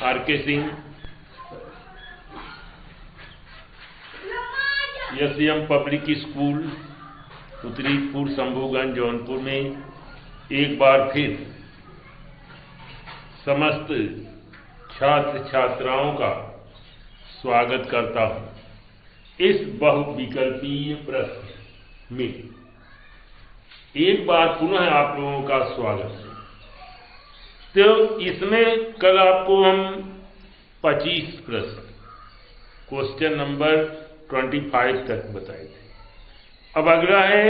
R K. Singh, S M. Public school, Uttaripur, Shambhuganj, Jaunpur में एक बार फिर समस्त छात्र छात्राओं का स्वागत करता हूं। इस बहुविकल्पीय प्रश्न में एक बार पुनः आप लोगों का स्वागत है। तो इसमें कल आपको हम 25 प्रश्न, क्वेश्चन नंबर 25 तक बताए थे। अब अगला है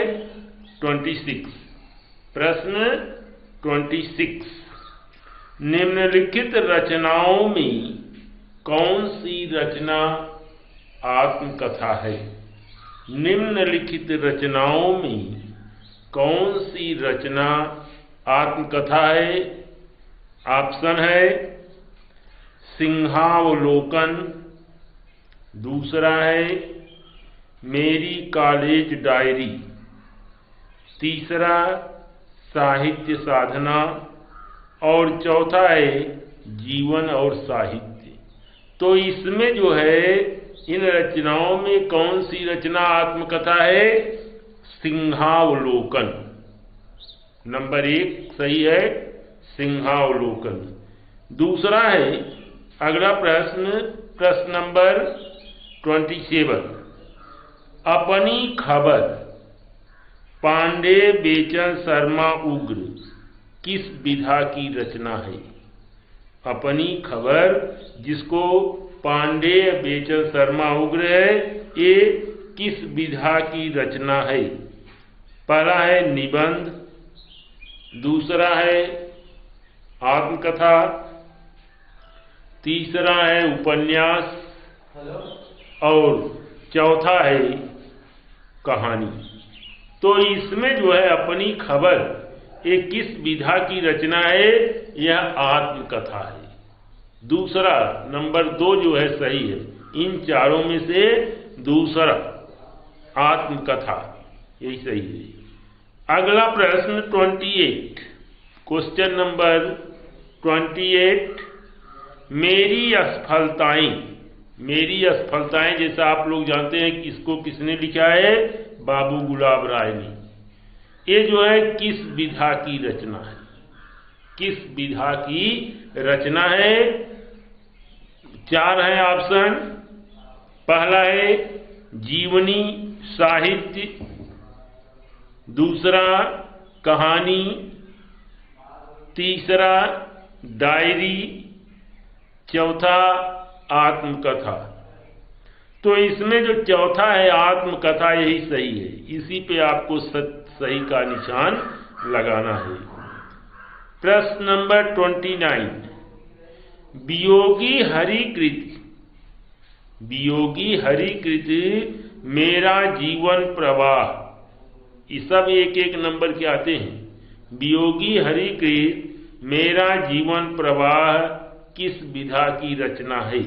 26, प्रश्न 26। निम्नलिखित रचनाओं में कौन सी रचना आत्मकथा है? निम्नलिखित रचनाओं में कौन सी रचना आत्मकथा है? ऑप्शन है सिंहावलोकन, दूसरा है मेरी कॉलेज डायरी, तीसरा साहित्य साधना और चौथा है जीवन और साहित्य। तो इसमें जो है इन रचनाओं में कौन सी रचना आत्मकथा है? सिंहावलोकन। नंबर 1 सही है, सिंहावलोकन। दूसरा है अगला प्रश्न, प्रश्न नंबर 27। अपनी खबर पांडे बेचन शर्मा उग्र किस विधा की रचना है? अपनी खबर, जिसको पांडे बेचन शर्मा उग्र है, ये किस विधा की रचना है? पहला है निबंध, दूसरा है आत्मकथा, तीसरा है उपन्यास और चौथा है कहानी। तो इसमें जो है अपनी खबर ये किस विधा की रचना है? यह आत्मकथा है। दूसरा नंबर 2 जो है सही है। इन चारों में से दूसरा आत्मकथा यही सही है। अगला प्रश्न 28, क्वेश्चन नंबर 28। मेरी असफलताएं, मेरी असफलताएं जैसा आप लोग जानते हैं कि इसको किसने लिखा है? बाबू गुलाब राय ने। ये जो है किस विधा की रचना है? किस विधा की रचना है? 4 है ऑप्शन। पहला है जीवनी साहित्य, दूसरा कहानी, तीसरा डायरी, चौथा आत्मकथा। तो इसमें जो चौथा है आत्मकथा यही सही है। इसी पे आपको सही का निशान लगाना है। प्रश्न नंबर 29। वियोगी हरिकृत, वियोगी हरिकृत मेरा जीवन प्रवाह, ये सब एक एक नंबर के आते हैं। वियोगी हरिकृत मेरा जीवन प्रवाह किस विधा की रचना है?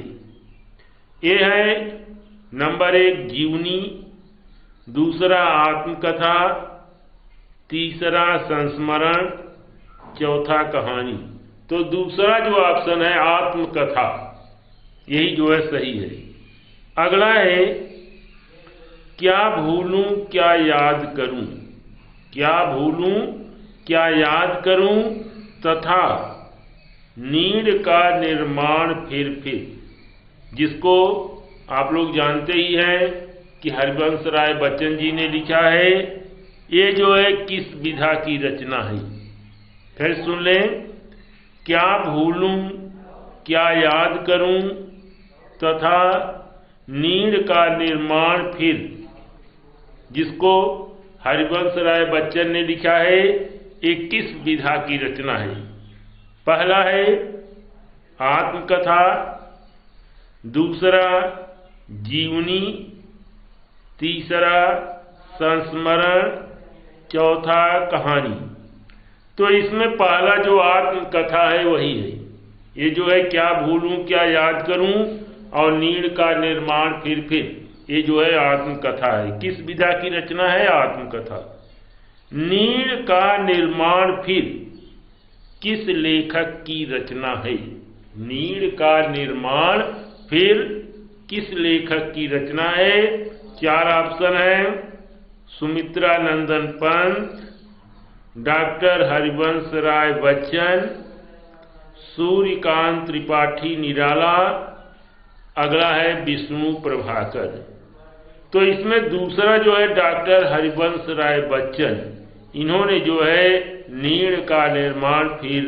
ये है नंबर 1 जीवनी, दूसरा आत्मकथा, तीसरा संस्मरण, चौथा कहानी। तो दूसरा जो ऑप्शन है आत्मकथा, यही जो है सही है। अगला है क्या भूलूं क्या याद करूं, क्या भूलूं क्या याद करूं तथा नीड़ का निर्माण फिर, जिसको आप लोग जानते ही हैं कि हरिवंश राय बच्चन जी ने लिखा है। ये जो है किस विधा की रचना है? फिर सुन लें। क्या भूलूं क्या याद करूं तथा नीड़ का निर्माण फिर, जिसको हरिवंश राय बच्चन ने लिखा है, ये किस विधा की रचना है? पहला है आत्मकथा, दूसरा जीवनी, तीसरा संस्मरण, चौथा कहानी। तो इसमें पहला जो आत्मकथा है वही है। ये जो है क्या भूलूं क्या याद करूं और नीड़ का निर्माण फिर, ये जो है आत्मकथा है। किस विधा की रचना है? आत्मकथा। नीड़ का निर्माण फिर किस लेखक की रचना है? नीड़ का निर्माण फिर किस लेखक की रचना है? 4 ऑप्शन है, सुमित्रा नंदन पंत, डॉक्टर हरिवंश राय बच्चन, सूर्यकांत त्रिपाठी निराला, अगला है विष्णु प्रभाकर। तो इसमें दूसरा जो है डॉक्टर हरिवंश राय बच्चन, इन्होंने जो है नीड़ का निर्माण फिर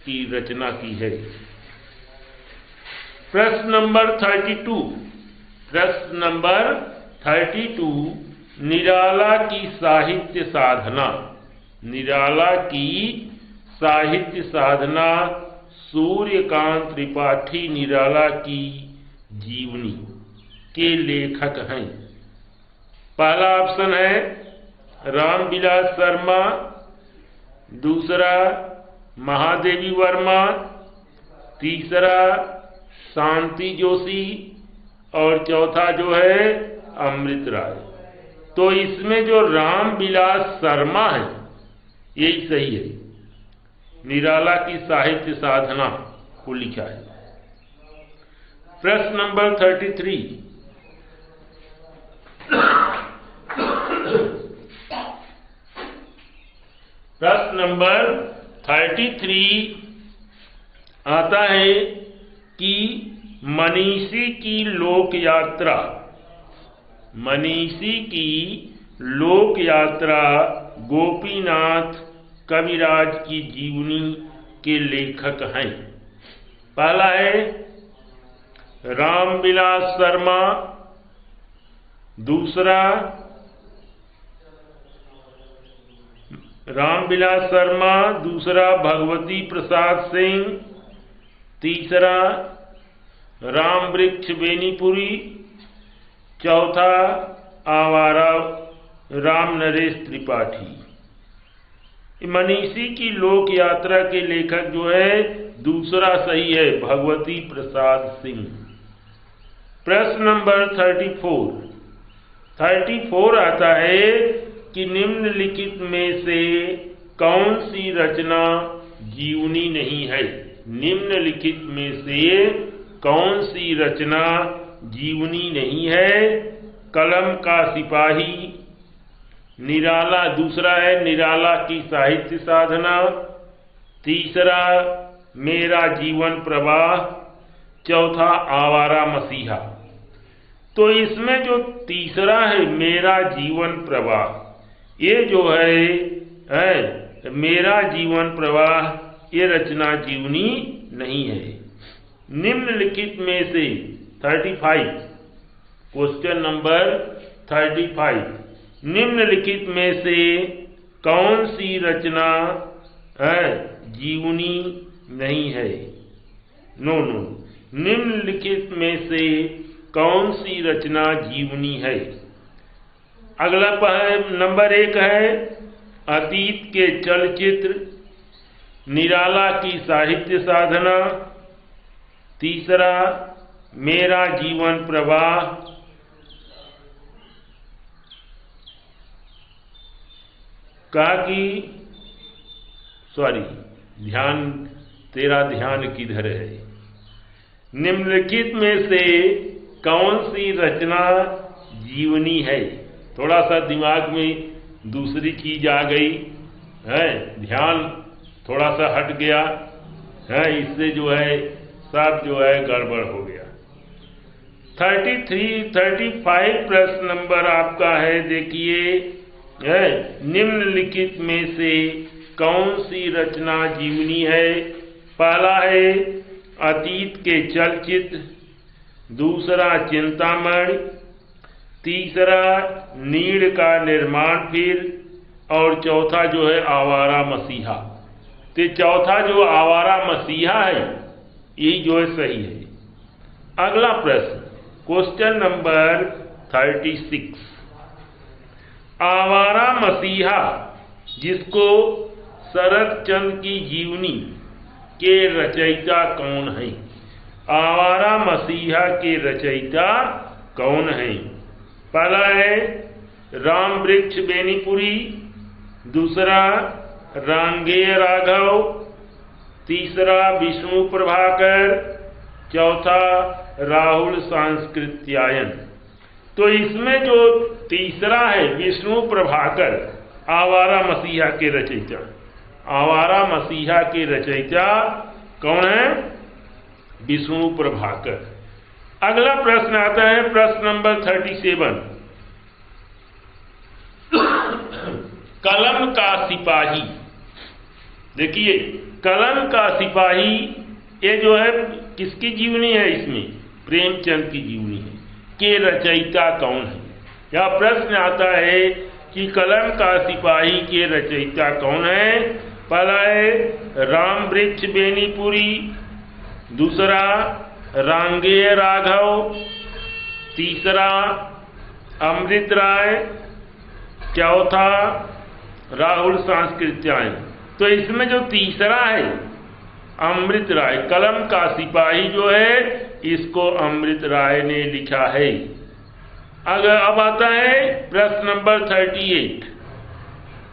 की रचना की है। प्रश्न नंबर 32, प्रश्न नंबर 32, निराला की साहित्य साधना, निराला की साहित्य साधना सूर्यकांत त्रिपाठी निराला की जीवनी के लेखक हैं। पहला ऑप्शन है रामविलास शर्मा, दूसरा महादेवी वर्मा, तीसरा शांति जोशी और चौथा जो है अमृत राय। तो इसमें जो रामविलास शर्मा है यही सही है, निराला की साहित्य साधना को लिखा है। प्रश्न नंबर 33, प्रश्न नंबर 33 आता है कि मनीषी की लोक यात्रा, मनीषी की लोक यात्रा गोपीनाथ कविराज की जीवनी के लेखक हैं। पहला है रामविलास शर्मा, दूसरा रामविलास शर्मा, दूसरा भगवती प्रसाद सिंह, तीसरा रामवृक्ष बेनीपुरी, चौथा आवारा राम नरेश त्रिपाठी। मनीषी की लोक यात्रा के लेखक जो है दूसरा सही है, भगवती प्रसाद सिंह। प्रश्न नंबर 34 आता है कि निम्नलिखित में से कौन सी रचना जीवनी नहीं है? निम्नलिखित में से कौन सी रचना जीवनी नहीं है? कलम का सिपाही, निराला, दूसरा है निराला की साहित्य साधना, तीसरा मेरा जीवन प्रवाह, चौथा आवारा मसीहा। तो इसमें जो तीसरा है मेरा जीवन प्रवाह, ये जो है मेरा जीवन प्रवाह, ये रचना जीवनी नहीं है। निम्नलिखित में से 35, क्वेश्चन नंबर 35, निम्नलिखित में से कौन सी रचना जीवनी नहीं है? नो, निम्नलिखित में से कौन सी रचना जीवनी है? अगला नंबर 1 है अतीत के चलचित्र, निराला की साहित्य साधना, तीसरा मेरा जीवन प्रवाह, कहा कि तेरा ध्यान किधर है? निम्नलिखित में से कौन सी रचना जीवनी है? थोड़ा सा दिमाग में दूसरी चीज आ गई है, ध्यान थोड़ा सा हट गया है, इससे जो है सब जो है गड़बड़ हो गया। 35 प्रश्न नंबर आपका है, देखिए निम्नलिखित में से कौन सी रचना जीवनी है? पहला है अतीत के चलचित्र, दूसरा चिंतामणि, तीसरा नीड़ का निर्माण फिर, और चौथा जो है आवारा मसीहा। तो चौथा जो आवारा मसीहा है यही जो है सही है। अगला प्रश्न, क्वेश्चन नंबर 36, आवारा मसीहा जिसको शरद चंद्र की जीवनी के रचयिता कौन है? आवारा मसीहा के रचयिता कौन है? पहला है रामवृक्ष बेनीपुरी, दूसरा रांगेय राघव, तीसरा विष्णु प्रभाकर, चौथा राहुल सांस्कृत्यायन। तो इसमें जो तीसरा है विष्णु प्रभाकर, आवारा मसीहा के रचयिता, आवारा मसीहा के रचयिता कौन है? विष्णु प्रभाकर। अगला प्रश्न आता है प्रश्न नंबर 37। कलम का सिपाही। देखिए कलम का सिपाही ये जो है किसकी जीवनी है? इसमें प्रेमचंद की जीवनी है। के रचयिता कौन है? यह प्रश्न आता है कि कलम का सिपाही के रचयिता कौन है? पहला है राम वृक्ष बेनीपुरी, दूसरा रांगेय राघव, तीसरा अमृत राय, चौथा राहुल सांस्कृत्यायन। तो इसमें जो तीसरा है अमृत राय, कलम का सिपाही जो है इसको अमृत राय ने लिखा है। अब आता है प्रश्न नंबर 38।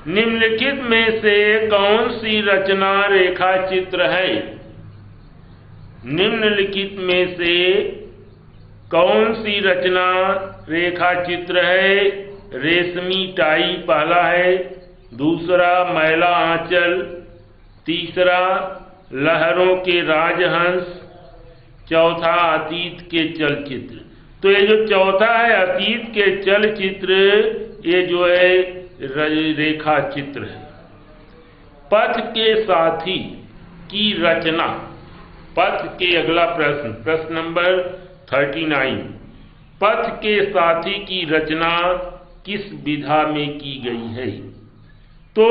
निम्नलिखित में से कौन सी रचना रेखा चित्र है? निम्नलिखित में से कौन सी रचना रेखा चित्र है? रेशमी टाई पहला है, दूसरा मैला आंचल, तीसरा लहरों के राजहंस, चौथा अतीत के चलचित्र। तो ये जो चौथा है अतीत के चलचित्र, ये जो है रेखा चित्र है। पथ के साथी की रचना, पथ के अगला प्रश्न, प्रश्न नंबर 39। पथ के साथी की रचना किस विधा में की गई है? तो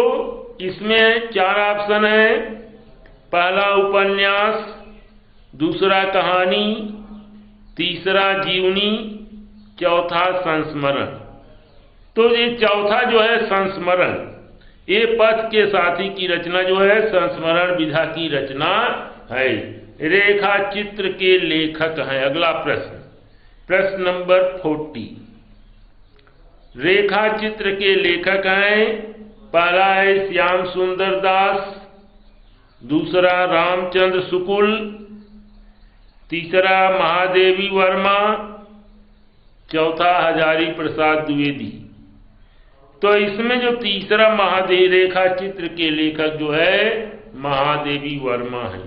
इसमें 4 ऑप्शन है। पहला उपन्यास, दूसरा कहानी, तीसरा जीवनी, चौथा संस्मरण। तो ये चौथा जो है संस्मरण, ये पथ के साथी की रचना जो है संस्मरण विधा की रचना है। रेखा चित्र के लेखक हैं। अगला प्रश्न, प्रश्न नंबर 40। रेखा चित्र के लेखक हैं, पहला है श्याम सुंदर दास, दूसरा रामचंद्र शुक्ल, तीसरा महादेवी वर्मा, चौथा हजारी प्रसाद द्विवेदी। तो इसमें जो तीसरा महादेवी रेखा चित्र के लेखक जो है महादेवी वर्मा है।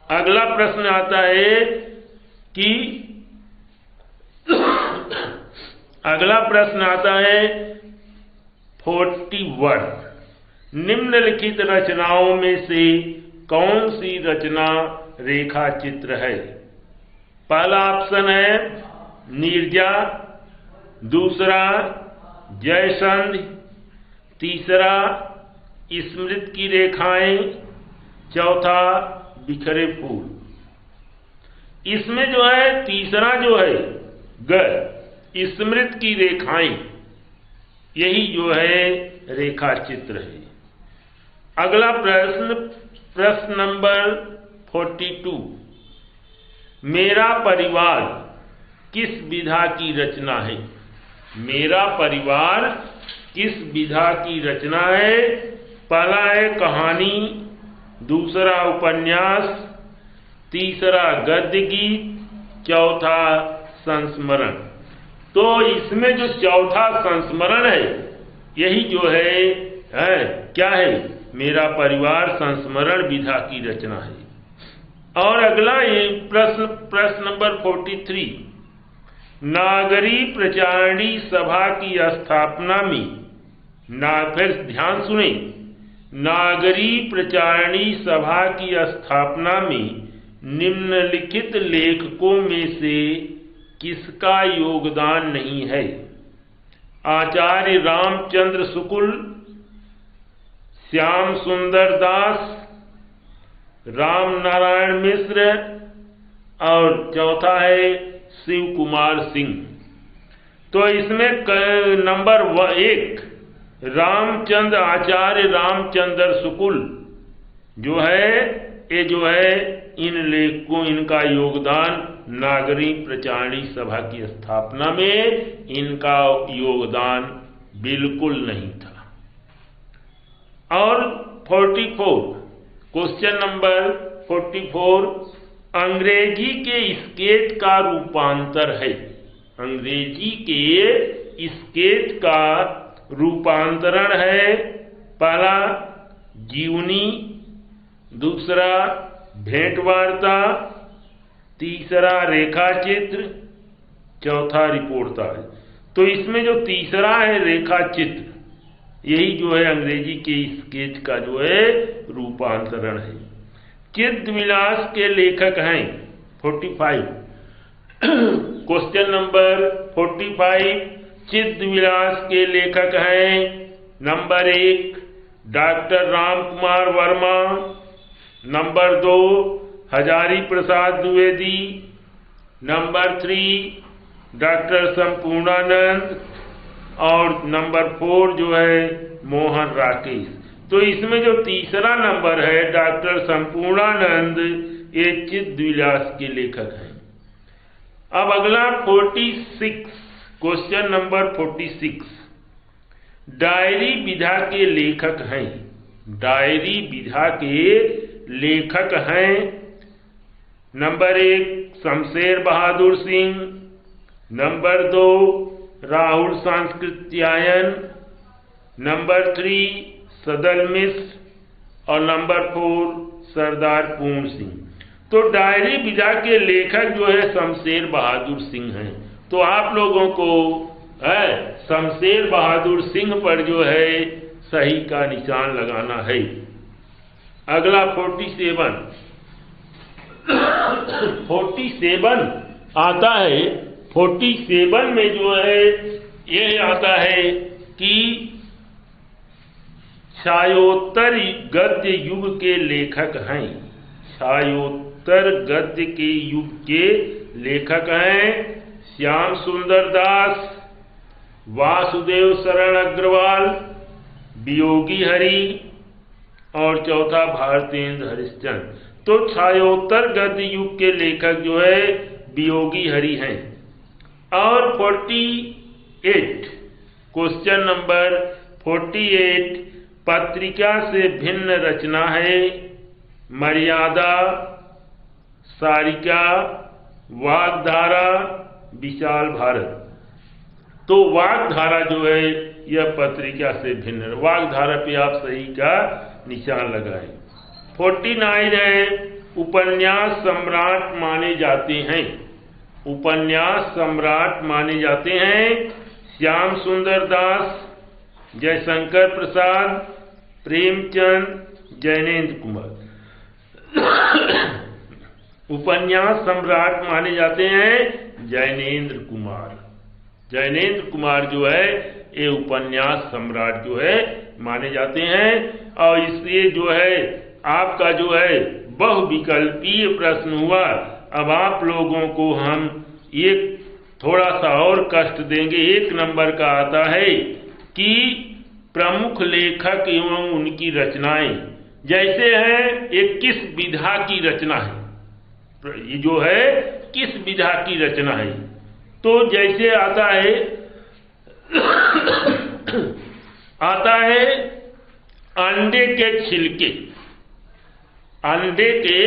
अगला प्रश्न आता है कि अगला प्रश्न आता है 41। निम्नलिखित रचनाओं में से कौन सी रचना रेखा चित्र है? पहला ऑप्शन है नीरजा, दूसरा जयसंध, तीसरा स्मृत की रेखाएं, चौथा बिखरे फूल। इसमें जो है तीसरा जो है स्मृत की रेखाएं, यही जो है रेखा चित्र है। अगला प्रश्न, प्रश्न नंबर 42। मेरा परिवार किस विधा की रचना है? मेरा परिवार किस विधा की रचना है? पहला है कहानी, दूसरा उपन्यास, तीसरा गद्य गीत, चौथा संस्मरण। तो इसमें जो चौथा संस्मरण है यही जो है क्या है? मेरा परिवार संस्मरण विधा की रचना है। और अगला ये प्रश्न, प्रश्न नंबर 43। नागरी प्रचारणी सभा की स्थापना में, फिर ध्यान सुने, नागरी प्रचारणी सभा की स्थापना में निम्नलिखित लेखकों में से किसका योगदान नहीं है? आचार्य रामचंद्र शुक्ल, श्याम सुंदर दास, राम नारायण मिश्र, और चौथा है शिव कुमार सिंह। तो इसमें नंबर 1 रामचंद्र, आचार्य रामचंद्र शुक्ल जो है, ये जो है इन लेखकों, इनका योगदान नागरी प्रचारणी सभा की स्थापना में इनका योगदान बिल्कुल नहीं था। और 44 क्वेश्चन नंबर 44, अंग्रेजी के स्केच का रूपांतर है। अंग्रेजी के स्केच का रूपांतरण है, पहला जीवनी, दूसरा भेंटवार्ता, तीसरा रेखा चित्र, चौथा रिपोर्टाज। तो इसमें जो तीसरा है रेखा चित्र, यही जो है अंग्रेजी के स्केच का जो है रूपांतरण है। चित्र विलास के लेखक हैं 45। क्वेश्चन नंबर 45, चित्र विलास के लेखक हैं number 1 doctor Ram Kumar Verma, number 2 Hazari Prasad Dwivedi, number 3 doctor Sampurnanand और नंबर 4 जो है मोहन राकेश। तो इसमें जो तीसरा नंबर है डॉक्टर संपूर्णानंद, ये चित्र विलास के लेखक हैं। अब अगला 46, क्वेश्चन नंबर 46, डायरी विधा के लेखक हैं। डायरी विधा के लेखक हैं number 1 Shamsher Bahadur Singh, number 2 Rahul Sankrityayan, number 3 सदल मिश्र और नंबर 4 सरदार पूर्ण सिंह। तो डायरी विधा के लेखक जो है शमशेर बहादुर सिंह हैं। तो आप लोगों को शमशेर बहादुर सिंह पर जो है सही का निशान लगाना है। अगला 47, 47 आता है। 47 में जो है ये आता है कि छायोत्तर गद्य युग के लेखक हैं। छायोत्तर गद्य के युग के लेखक हैं श्याम सुंदर दास, वासुदेव शरण अग्रवाल, वियोगी हरि और चौथा भारतेंद्र हरिश्चंद्र। तो छायोत्तर गद्य युग के लेखक जो है वियोगी हरि हैं। और 48, क्वेश्चन नंबर 48, पत्रिका से भिन्न रचना है मर्यादा, सारिका, वाग्धारा, विशाल भारत। तो वाग्धारा जो है यह पत्रिका से भिन्न है। वाग्धारा पे आप सही का निशान लगाएं। 49 है, उपन्यास सम्राट माने जाते हैं। उपन्यास सम्राट माने जाते हैं श्याम सुंदर दास, जयशंकर प्रसाद, प्रेमचंद, जैनेन्द्र कुमार। उपन्यास सम्राट माने जाते हैं जैनेन्द्र कुमार। जैनेन्द्र कुमार जो है ये उपन्यास सम्राट जो है माने जाते हैं। और इसलिए जो है आपका जो है बहुविकल्पीय प्रश्न हुआ। अब आप लोगों को हम एक थोड़ा सा और कष्ट देंगे। 1 नंबर का आता है कि प्रमुख लेखक एवं उनकी रचनाएं, जैसे है एक किस विधा की रचना है, ये जो है किस विधा की रचना है। तो जैसे आता है अंडे के छिलके। अंडे के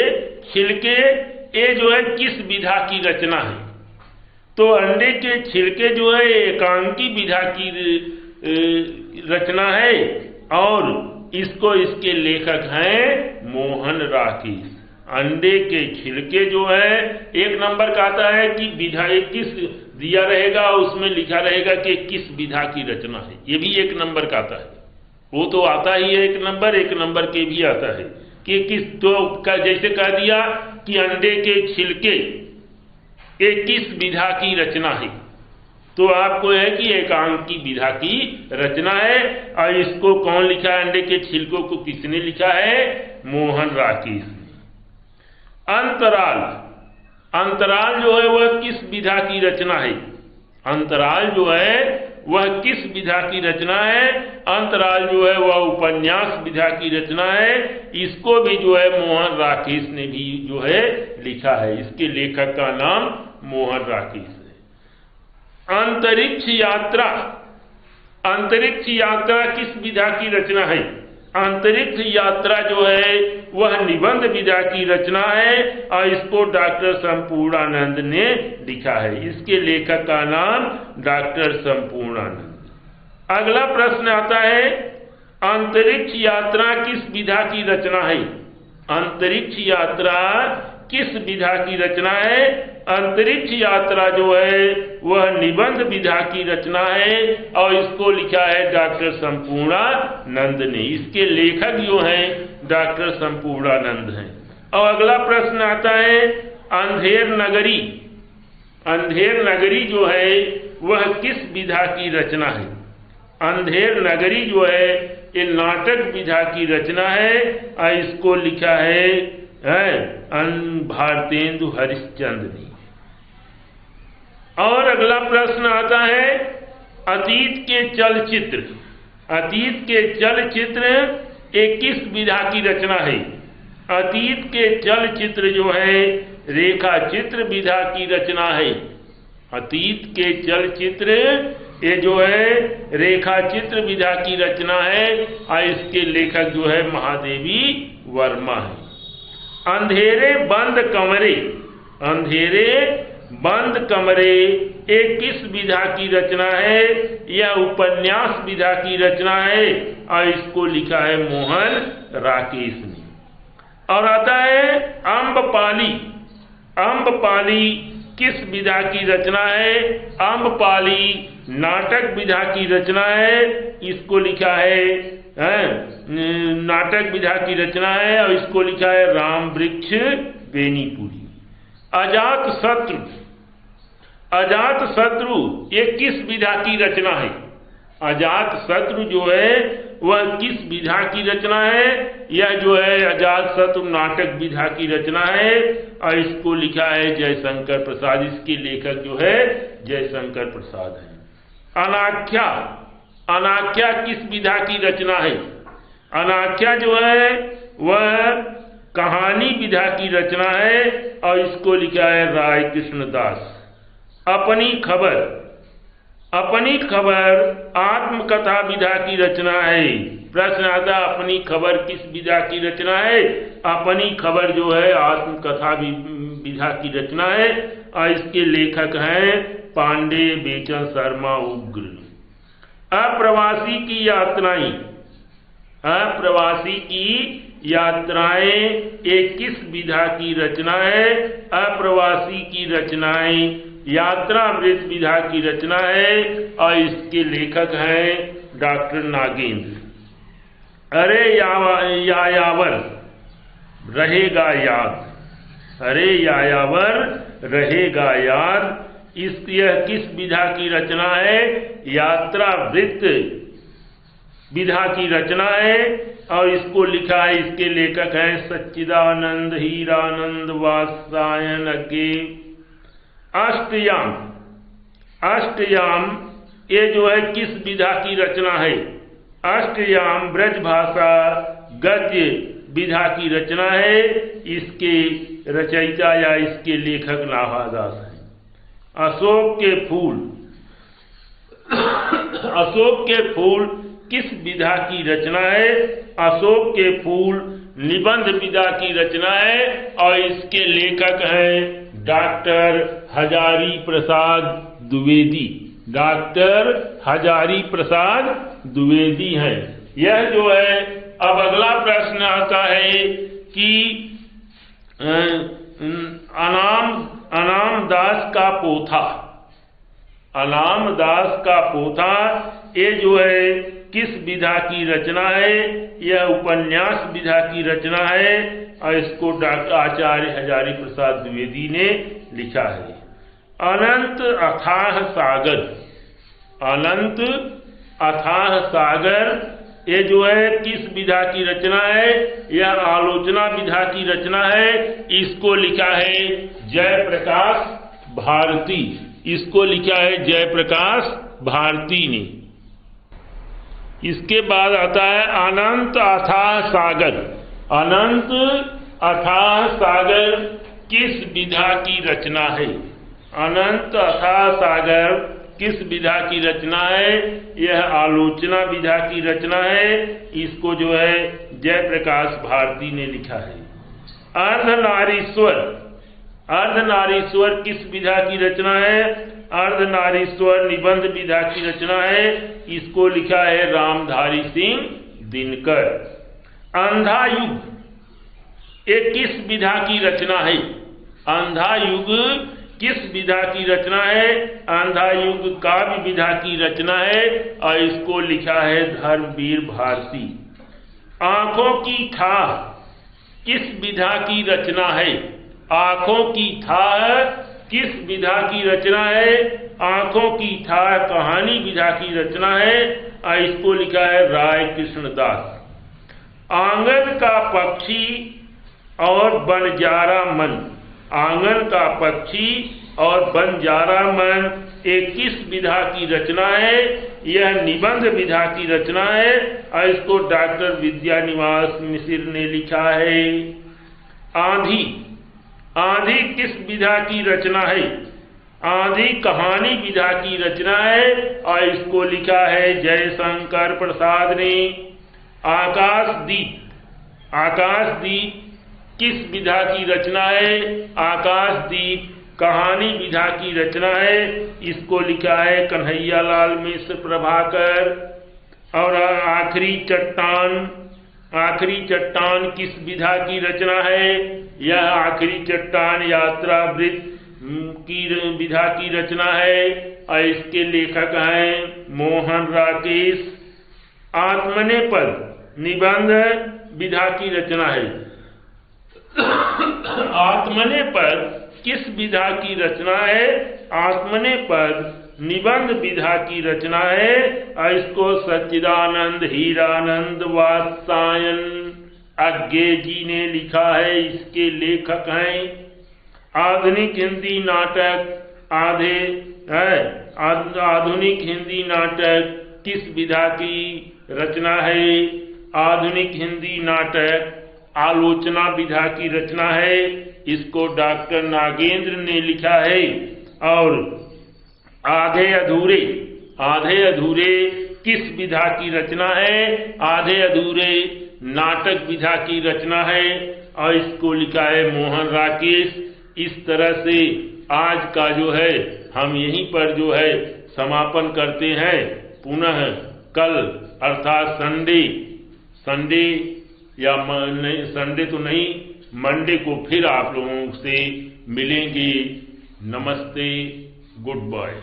छिलके ये जो है किस विधा की रचना है। तो अंडे के छिलके जो है एकांकी विधा की रचना है और इसको इसके लेखक हैं मोहन राकेश। अंडे के छिलके जो है 1 नंबर का आता है कि विधा किस दिया रहेगा, उसमें लिखा रहेगा कि किस विधा की रचना है। ये भी 1 नंबर का आता है। वो तो आता ही है 1 नंबर, 1 नंबर के भी आता है कि किस, तो जैसे कह दिया कि अंडे के छिलके ये किस विधा की रचना है, तो आपको है कि एकांकी विधा की रचना है। और इसको कौन लिखा है, अंडे के छिलकों को किसने लिखा है, मोहन राकेश ने। अंतराल, अंतराल जो है वह किस विधा की रचना है। अंतराल जो है वह किस विधा की रचना है। अंतराल जो है वह उपन्यास विधा की रचना है। इसको भी जो है मोहन राकेश ने भी जो है लिखा है। इसके लेखक का नाम मोहन राकेश है। अंतरिक्ष यात्रा, अंतरिक्ष यात्रा किस विधा की रचना है। अंतरिक्ष यात्रा जो है वह निबंध विधा की रचना है और इसको डॉक्टर संपूर्णानंद ने लिखा है। इसके लेखक का नाम डॉक्टर संपूर्णानंद। अगला प्रश्न आता है, अंतरिक्ष यात्रा किस विधा की रचना है? अंतरिक्ष यात्रा किस विधा की रचना है? अंतरिक्ष यात्रा जो है वह निबंध विधा की रचना है और इसको लिखा है डॉक्टर संपूर्णानंद ने। इसके लेखक जो हैं डॉक्टर संपूर्णानंद हैं। और अगला प्रश्न आता है, अंधेर नगरी। अंधेर नगरी जो है वह किस विधा की रचना है? अंधेर नगरी जो है ये नाटक विधा की रचना है और इसको लिखा है भारतेंदु हरिश्चंद्र ने। और अगला प्रश्न आता है, अतीत के चलचित्र। अतीत के चलचित्र एक किस विधा की रचना है? अतीत के चलचित्र जो है रेखा चित्र विधा की रचना है। अतीत के चलचित्र ये जो है रेखा चित्र विधा की रचना है और इसके लेखक जो है महादेवी वर्मा है। अंधेरे बंद कमरे। अंधेरे बंद कमरे एक किस विधा की रचना है? यह उपन्यास विधा की रचना है और इसको लिखा है मोहन राकेश ने। और आता है अम्बपाली। अम्बपाली किस विधा की रचना है? अम्बपाली नाटक विधा की रचना है, इसको लिखा है नाटक विधा की रचना है और इसको लिखा है राम वृक्ष बेनीपुरी। अजात शत्रु। अजात शत्रु ये किस विधा की रचना है? अजात शत्रु जो है वह किस विधा की रचना है? यह जो है अजात शत्रु नाटक विधा की रचना है और इसको लिखा है जयशंकर प्रसाद। इसके लेखक जो है जयशंकर प्रसाद है। अनाख्या। अनाख्या किस विधा की रचना है? अनाख्या जो है वह कहानी विधा की रचना है और इसको लिखा है राय कृष्णदास। अपनी खबर। अपनी खबर आत्मकथा विधा की रचना है। प्रश्न आता अपनी खबर किस विधा की रचना है? अपनी खबर जो है आत्मकथा विधा की रचना है और इसके लेखक हैं पांडे बेचन शर्मा उग्र। अप्रवासी की यात्राएं। अप्रवासी की यात्राएं एक किस विधा की रचना है? अप्रवासी की रचनाएं यात्रामृत विधा की रचना है और इसके लेखक हैं डॉक्टर नागेंद्र। अरे यायावर रहेगा याद। अरे यायावर रहेगा याद यह किस विधा की रचना है? यात्रावृत्त विधा की रचना है और इसको लिखा है, इसके लेखक हैं सच्चिदानंद हीरानंद वात्सायन अज्ञे। अष्टयाम। अष्टयाम ये जो है किस विधा की रचना है? अष्टयाम ब्रजभाषा गद्य विधा की रचना है। इसके रचयिता या इसके लेखक नाभादास हैं। अशोक के फूल। अशोक के फूल किस विधा की रचना है? अशोक के फूल निबंध विधा की रचना है और इसके लेखक हैं डॉक्टर हजारी प्रसाद द्विवेदी। डॉक्टर हजारी प्रसाद द्विवेदी हैं। यह जो है, अब अगला प्रश्न आता है कि अनाम दास का पोथा। अनाम दास का पोथा ये जो है किस विधा की रचना है? यह उपन्यास विधा की रचना है और इसको डॉक्टर आचार्य हजारी प्रसाद द्विवेदी ने लिखा है। अनंत अथाह सागर। अनंत अथाह सागर ये जो है किस विधा की रचना है? यह आलोचना विधा की रचना है। इसको लिखा है जयप्रकाश भारती। इसको लिखा है जयप्रकाश भारती ने। इसके बाद आता है अनंत अथाह सागर। अनंत अथाह सागर किस विधा की रचना है? अनंत अथाह सागर किस विधा की रचना है? यह आलोचना विधा की रचना है। इसको जो है जयप्रकाश भारती ने लिखा है। अर्धनारीश्वर, अर्धनारीश्वर किस विधा की रचना है? अर्धनारीश्वर निबंध विधा की रचना है। इसको लिखा है रामधारी सिंह दिनकर। अंधा युग ये किस विधा की रचना है? अंधा युग किस विधा की रचना है? अंधा युग काव्य विधा की रचना है और इसको लिखा है धर्मवीर भारती। आंखों की थाह किस विधा की रचना है? आंखों की थाह किस विधा की रचना है? आंखों की थाह कहानी विधा की रचना है और इसको लिखा है राय कृष्णदास। आंगन का पक्षी और बंजारा मन, आंगन का पक्षी और बंजारा मन एक किस विधा की रचना है? यह निबंध विधा की रचना है और इसको डॉक्टर विद्यानिवास मिश्र ने लिखा है। आंधी, आंधी किस विधा की रचना है? आंधी कहानी विधा की रचना है और इसको लिखा है जयशंकर प्रसाद ने। आकाशदीप, आकाशदीप किस विधा की रचना है? आकाशदीप कहानी विधा की रचना है। इसको लिखा है कन्हैयालाल मिश्र प्रभाकर। और आखिरी चट्टान, आखिरी चट्टान किस विधा की रचना है? यह आखिरी चट्टान यात्रावृत्त की विधा की रचना है और इसके लेखक हैं मोहन राकेश। आत्मनेपद निबंध विधा की रचना है। आत्मनेपद किस विधा की रचना है? आत्मनेपद निबंध विधा की रचना है और इसको सच्चिदानंद हीरानंद वात्सायन अज्ञे जी ने लिखा है। इसके लेखक हैं। आधुनिक हिंदी नाटक आधुनिक हिंदी नाटक किस विधा की रचना है? आधुनिक हिंदी नाटक आलोचना विधा की रचना है। इसको डॉक्टर नागेंद्र ने लिखा है। और आधे अधूरे, आधे अधूरे किस विधा की रचना है? आधे अधूरे नाटक विधा की रचना है और इसको लिखा है मोहन राकेश। इस तरह से आज का जो है हम यहीं पर जो है समापन करते हैं। पुनः कल अर्थात संडे या संडे तो नहीं, मंडे को फिर आप लोगों से मिलेंगे। नमस्ते, गुड बाय।